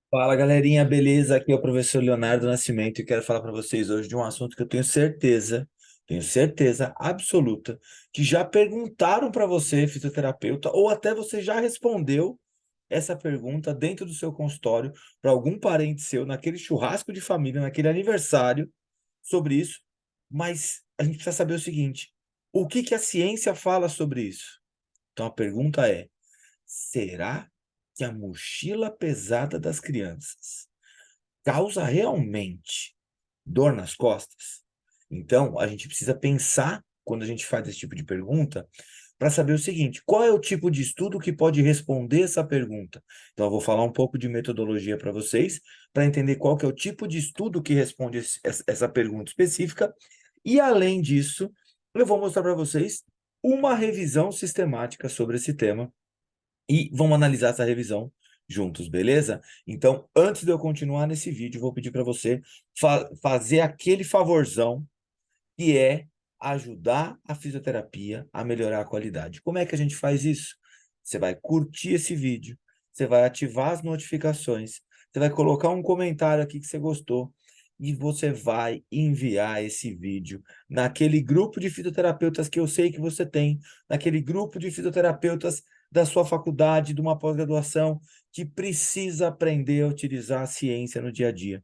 Fala, galerinha, beleza? Aqui é o professor Leonardo Nascimento e quero falar para vocês hoje de um assunto que eu tenho certeza absoluta, que já perguntaram para você, fisioterapeuta, ou até você já respondeu essa pergunta dentro do seu consultório para algum parente seu, naquele churrasco de família, naquele aniversário, sobre isso, mas a gente precisa saber o seguinte: o que que a ciência fala sobre isso? Então a pergunta é: será que a mochila pesada das crianças causa realmente dor nas costas? Então, a gente precisa pensar, quando a gente faz esse tipo de pergunta, para saber o seguinte: qual é o tipo de estudo que pode responder essa pergunta? Então, eu vou falar um pouco de metodologia para vocês, para entender qual que é o tipo de estudo que responde essa pergunta específica. E, além disso, eu vou mostrar para vocês uma revisão sistemática sobre esse tema e vamos analisar essa revisão juntos, beleza? Então, antes de eu continuar nesse vídeo, vou pedir para você fazer aquele favorzão que é ajudar a fisioterapia a melhorar a qualidade. Como é que a gente faz isso? Você vai curtir esse vídeo, você vai ativar as notificações, você vai colocar um comentário aqui que você gostou e você vai enviar esse vídeo naquele grupo de fisioterapeutas que eu sei que você tem, naquele grupo de fisioterapeutas da sua faculdade, de uma pós-graduação, que precisa aprender a utilizar a ciência no dia a dia.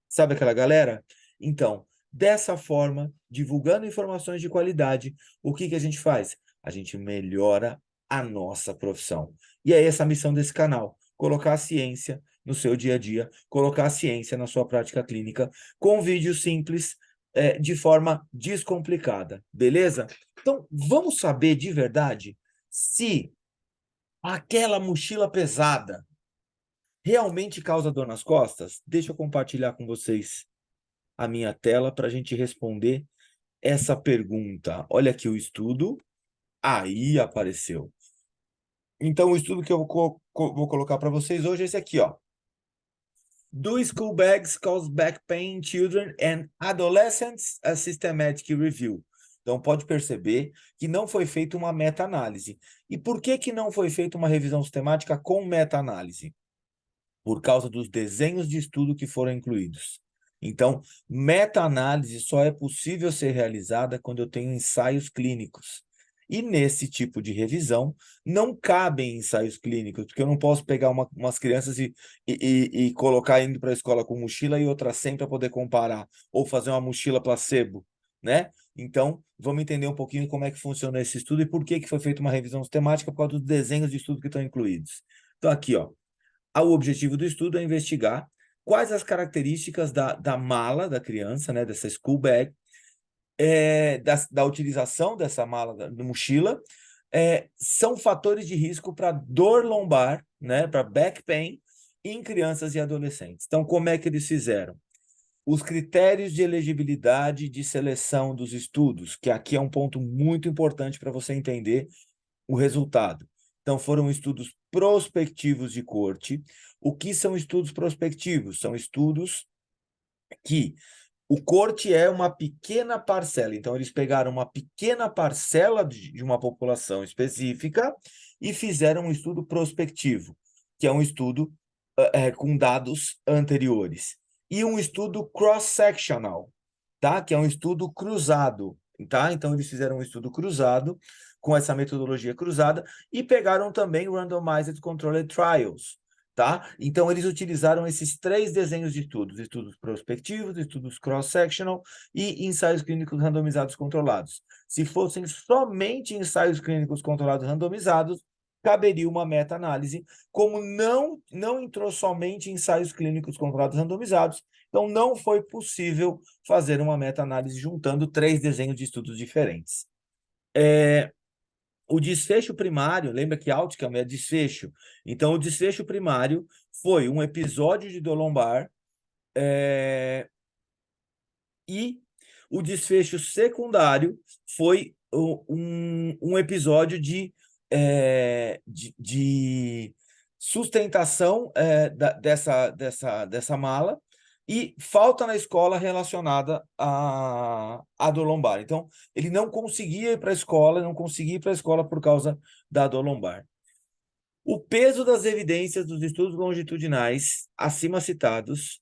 Sabe aquela galera? Então, dessa forma, divulgando informações de qualidade, o que que a gente faz? A gente melhora a nossa profissão. E é essa a missão desse canal: colocar a ciência no seu dia a dia, colocar a ciência na sua prática clínica, com vídeos simples, de forma descomplicada, beleza? Então, vamos saber de verdade se aquela mochila pesada realmente causa dor nas costas? Deixa eu compartilhar com vocês a minha tela para a gente responder essa pergunta. Olha aqui o estudo. Aí apareceu. Então, o estudo que eu vou colocar para vocês hoje é esse aqui, ó. Do school bags cause back pain in children and adolescents? A systematic review. Então, pode perceber que não foi feita uma meta-análise. E por que que não foi feita uma revisão sistemática com meta-análise? Por causa dos desenhos de estudo que foram incluídos. Então, meta-análise só é possível ser realizada quando eu tenho ensaios clínicos. E nesse tipo de revisão, não cabem ensaios clínicos, porque eu não posso pegar umas crianças e colocar indo para a escola com mochila e outra sem para poder comparar, ou fazer uma mochila placebo, né? Então, vamos entender um pouquinho como é que funciona esse estudo e por que que foi feita uma revisão sistemática por causa dos desenhos de estudo que estão incluídos. Então, aqui, ó. O objetivo do estudo é investigar quais as características da mala da criança, né, dessa school bag, da utilização dessa mala da mochila, são fatores de risco para dor lombar, né, para back pain, em crianças e adolescentes. Então, como é que eles fizeram? Os critérios de elegibilidade e de seleção dos estudos, que aqui é um ponto muito importante para você entender o resultado. Então, foram estudos prospectivos de corte. O que são estudos prospectivos? São estudos que o corte é uma pequena parcela. Então, eles pegaram uma pequena parcela de uma população específica e fizeram um estudo prospectivo, que é um estudo com dados anteriores. E um estudo cross-sectional, tá? Que é um estudo cruzado, tá? Então, eles fizeram um estudo cruzado, com essa metodologia cruzada, e pegaram também Randomized Controlled Trials, tá? Então, eles utilizaram esses três desenhos de estudos: estudos prospectivos, estudos cross-sectional e ensaios clínicos randomizados controlados. Se fossem somente ensaios clínicos controlados randomizados, caberia uma meta-análise. Como não entrou somente ensaios clínicos controlados randomizados, então não foi possível fazer uma meta-análise juntando três desenhos de estudos diferentes. O desfecho primário, lembra que outcome é desfecho? Então, o desfecho primário foi um episódio de dor lombar, e o desfecho secundário foi um episódio de sustentação dessa mala e falta na escola relacionada à dor lombar. Então, ele não conseguia ir para a escola, não conseguia ir para a escola por causa da dor lombar. O peso das evidências dos estudos longitudinais acima citados,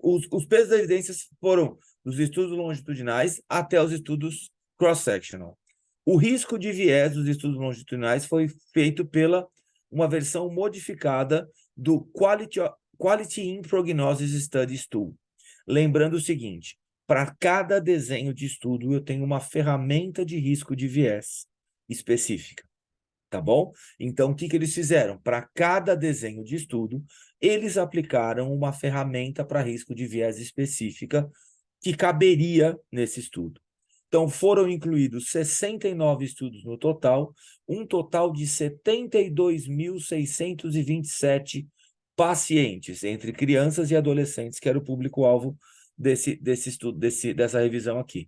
os pesos das evidências foram dos estudos longitudinais até os estudos cross-sectional. O risco de viés dos estudos longitudinais foi feito pela uma versão modificada do Quality in Prognosis Studies Tool. Lembrando o seguinte, para cada desenho de estudo eu tenho uma ferramenta de risco de viés específica. Tá bom? Então, o que eles fizeram? Para cada desenho de estudo, eles aplicaram uma ferramenta para risco de viés específica que caberia nesse estudo. Então, foram incluídos 69 estudos no total, um total de 72.627 pacientes, entre crianças e adolescentes, que era o público-alvo desse estudo, dessa revisão aqui.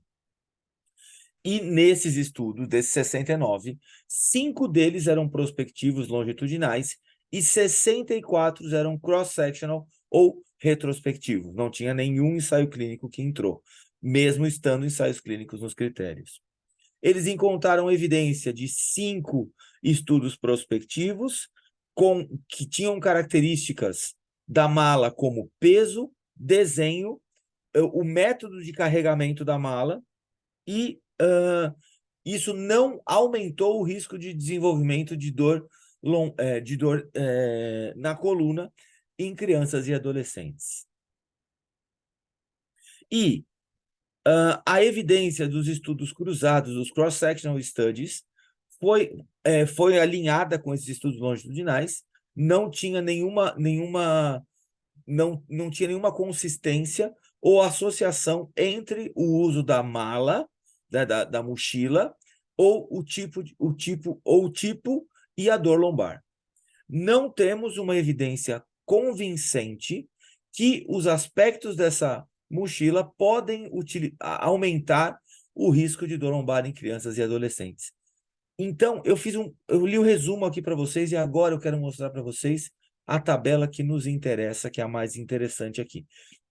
E nesses estudos, desses 69, 5 deles eram prospectivos longitudinais e 64 eram cross-sectional ou retrospectivos. Não tinha nenhum ensaio clínico que entrou, mesmo estando ensaios clínicos nos critérios. Eles encontraram evidência de 5 estudos prospectivos que tinham características da mala como peso, desenho, o método de carregamento da mala e isso não aumentou o risco de desenvolvimento de dor na coluna em crianças e adolescentes. E a evidência dos estudos cruzados, os cross-sectional studies, foi alinhada com esses estudos longitudinais, não tinha nenhuma consistência ou associação entre o uso da mala, da mochila, ou o tipo e a dor lombar. Não temos uma evidência convincente que os aspectos dessa mochila podem aumentar o risco de dor lombar em crianças e adolescentes. Então, eu li o resumo aqui para vocês e agora eu quero mostrar para vocês a tabela que nos interessa, que é a mais interessante aqui.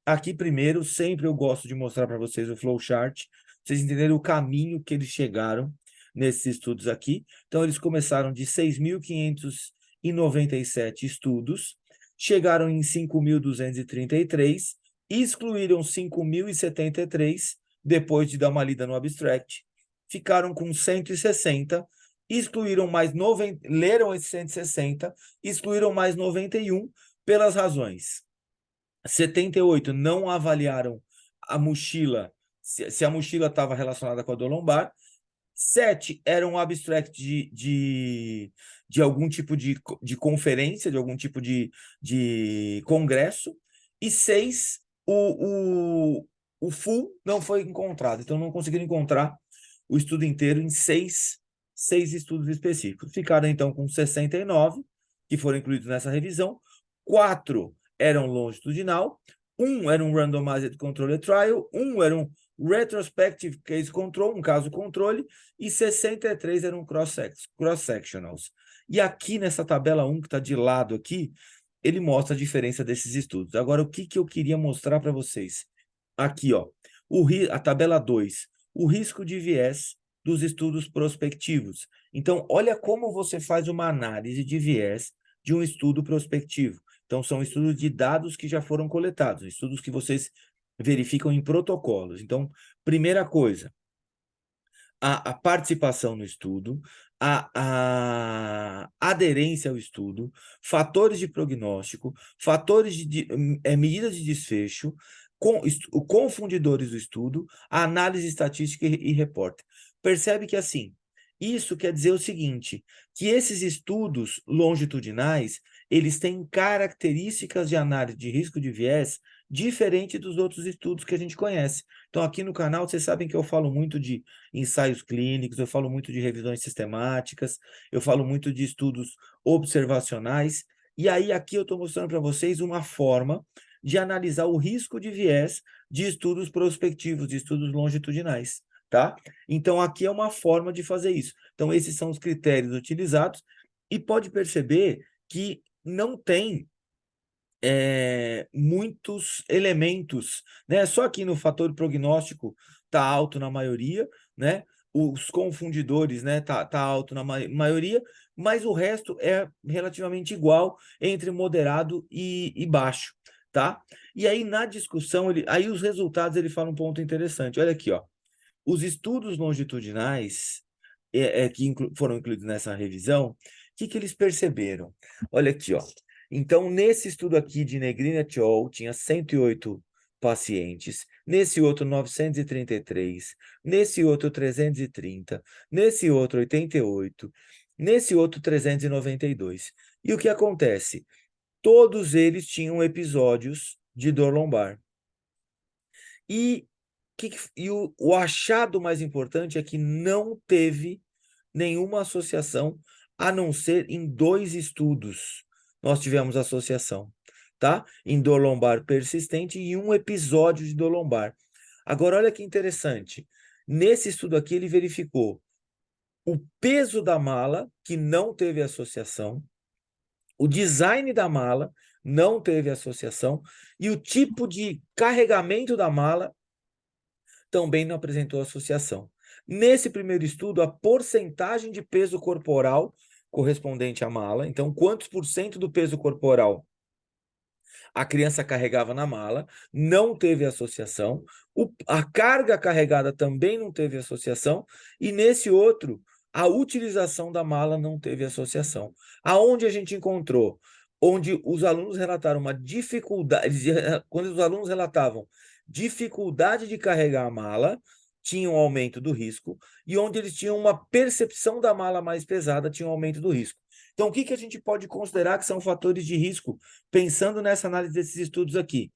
Aqui, primeiro, sempre eu gosto de mostrar para vocês o flowchart, vocês entenderem o caminho que eles chegaram nesses estudos aqui. Então, eles começaram de 6.597 estudos, chegaram em 5.233, excluíram 5.073, depois de dar uma lida no abstract, ficaram com 160, excluíram mais 90, leram esses 160, excluíram mais 91 pelas razões. 78 não avaliaram a mochila, se a mochila estava relacionada com a dor lombar. 7 eram um abstract de algum tipo de conferência, de algum tipo de congresso. E 6, o full não foi encontrado. Então, não conseguiram encontrar o estudo inteiro em 6 estudos específicos. Ficaram, então, com 69, que foram incluídos nessa revisão. 4 eram longitudinal, 1 era um randomized controlled trial, 1 era um retrospective case control, um caso controle, e 63 eram cross-sectionals. E aqui nessa tabela 1, que está de lado aqui, ele mostra a diferença desses estudos. Agora, o que eu queria mostrar para vocês? Aqui, ó, a tabela 2, o risco de viés dos estudos prospectivos. Então, olha como você faz uma análise de viés de um estudo prospectivo. Então, são estudos de dados que já foram coletados, estudos que vocês verificam em protocolos. Então, primeira coisa, a participação no estudo, a aderência ao estudo, fatores de prognóstico, fatores de medidas de desfecho, confundidores do estudo, a análise estatística e repórter. Percebe que, assim, isso quer dizer o seguinte, que esses estudos longitudinais, eles têm características de análise de risco de viés diferente dos outros estudos que a gente conhece. Então, aqui no canal, vocês sabem que eu falo muito de ensaios clínicos, eu falo muito de revisões sistemáticas, eu falo muito de estudos observacionais, e aí aqui eu estou mostrando para vocês uma forma de analisar o risco de viés de estudos prospectivos, de estudos longitudinais, tá? Então, aqui é uma forma de fazer isso. Então, esses são os critérios utilizados, e pode perceber que não tem muitos elementos, né? Só aqui no fator prognóstico está alto na maioria, né? Os confundidores, né? Tá alto na maioria, mas o resto é relativamente igual entre moderado e baixo, tá? E aí, na discussão, aí os resultados, ele fala um ponto interessante. Olha aqui, ó. Os estudos longitudinais que foram incluídos nessa revisão, o que eles perceberam? Olha aqui, ó. Então, nesse estudo aqui de Negrini et al., tinha 108 pacientes, nesse outro 933, nesse outro 330, nesse outro 88, nesse outro 392. E o que acontece? Todos eles tinham episódios de dor lombar. E, o achado mais importante é que não teve nenhuma associação, a não ser em 2 estudos. Nós tivemos associação, tá? Em dor lombar persistente e um episódio de dor lombar. Agora, olha que interessante. Nesse estudo aqui, ele verificou o peso da mala, que não teve associação, o design da mala não teve associação, e o tipo de carregamento da mala também não apresentou associação. Nesse primeiro estudo, a porcentagem de peso corporal correspondente à mala, então quantos por cento do peso corporal a criança carregava na mala, não teve associação, a carga carregada também não teve associação, e nesse outro, a utilização da mala não teve associação. Aonde a gente encontrou? Onde os alunos relataram uma dificuldade, quando os alunos relatavam dificuldade de carregar a mala, tinha um aumento do risco, e onde eles tinham uma percepção da mala mais pesada, tinha um aumento do risco. Então, o que a gente pode considerar que são fatores de risco, pensando nessa análise desses estudos aqui?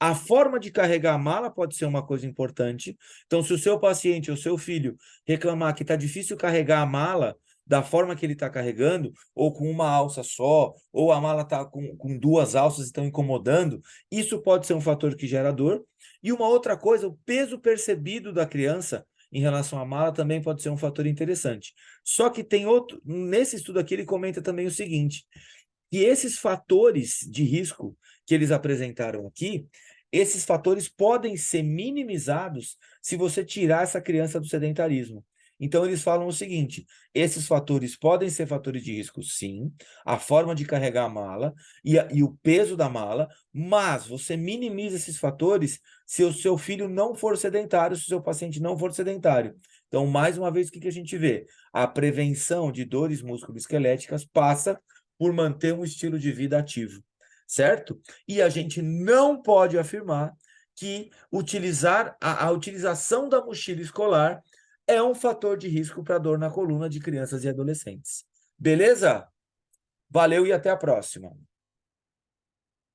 A forma de carregar a mala pode ser uma coisa importante. Então, se o seu paciente ou seu filho reclamar que está difícil carregar a mala da forma que ele está carregando, ou com uma alça só, ou a mala está com 2 alças e estão incomodando, isso pode ser um fator que gera dor. E uma outra coisa, o peso percebido da criança em relação à mala também pode ser um fator interessante. Só que tem outro, nesse estudo aqui ele comenta também o seguinte, que esses fatores de risco que eles apresentaram aqui, esses fatores podem ser minimizados se você tirar essa criança do sedentarismo. Então, eles falam o seguinte, esses fatores podem ser fatores de risco, sim, a forma de carregar a mala e o peso da mala, mas você minimiza esses fatores se o seu filho não for sedentário, se o seu paciente não for sedentário. Então, mais uma vez, o que a gente vê? A prevenção de dores musculoesqueléticas passa por manter um estilo de vida ativo, certo? E a gente não pode afirmar que a utilização da mochila escolar é um fator de risco para dor na coluna de crianças e adolescentes. Beleza? Valeu e até a próxima.